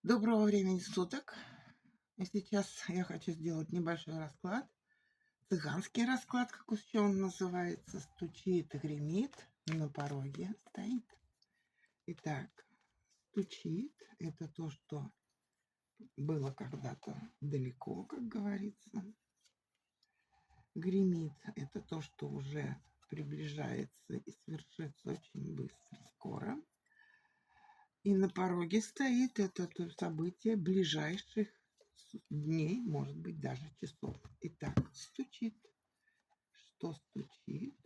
Доброго времени суток. И сейчас я хочу сделать небольшой расклад. Цыганский расклад, как еще он называется. Стучит и гремит, на пороге стоит. Итак, стучит — это то, что было когда-то далеко, как говорится. Гремит — это то, что уже приближается и свершится очень быстро, скоро. И на пороге стоит — это то событие ближайших дней, может быть, даже часов. Итак, стучит. Что стучит?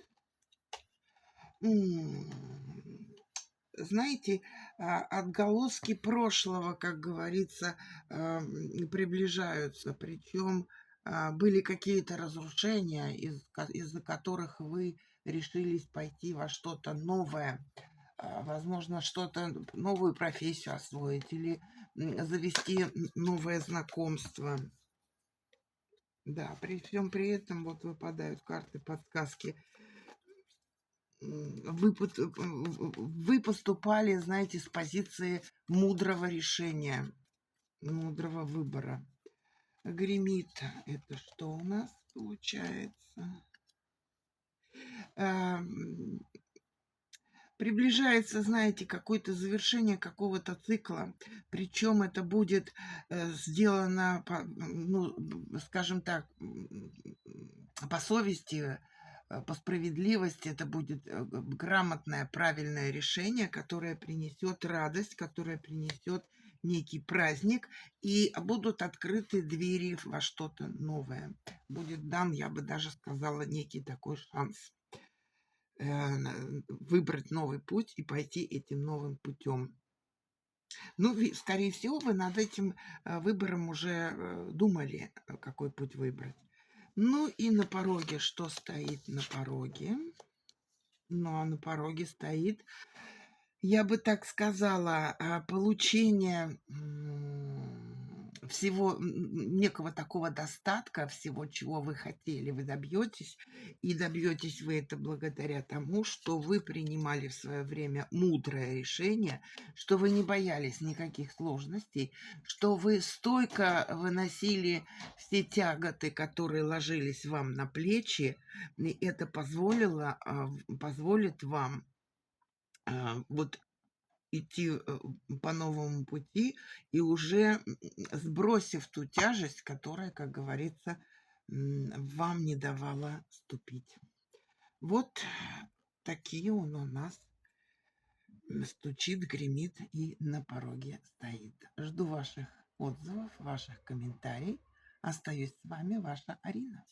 Знаете, отголоски прошлого, как говорится, приближаются. Причем были какие-то разрушения, из-за которых вы решились пойти во что-то новое. Возможно, что-то, новую профессию освоить или завести новое знакомство. Да, при всем при этом вот выпадают карты подсказки. Вы поступали, знаете, с позиции мудрого решения, мудрого выбора. Гремит — это что у нас получается? Приближается, знаете, какое-то завершение какого-то цикла, причем это будет сделано, ну, скажем так, по совести, по справедливости. Это будет грамотное, правильное решение, которое принесет радость, которое принесет некий праздник, и будут открыты двери во что-то новое. Будет дан, я бы даже сказала, некий такой шанс выбрать новый путь и пойти этим новым путем. Ну, скорее всего, вы над этим выбором уже думали, какой путь выбрать. Ну и на пороге что стоит на пороге? Ну, а на пороге стоит, я бы так сказала, получение всего, некого такого достатка, всего, чего вы хотели, вы добьетесь. И добьетесь вы это благодаря тому, что вы принимали в свое время мудрое решение, что вы не боялись никаких сложностей, что вы стойко выносили все тяготы, которые ложились вам на плечи, и это позволит вам вот идти по новому пути и уже сбросив ту тяжесть, которая, как говорится, вам не давала ступить. Вот такие он у нас стучит, гремит и на пороге стоит. Жду ваших отзывов, ваших комментариев. Остаюсь с вами, ваша Арина.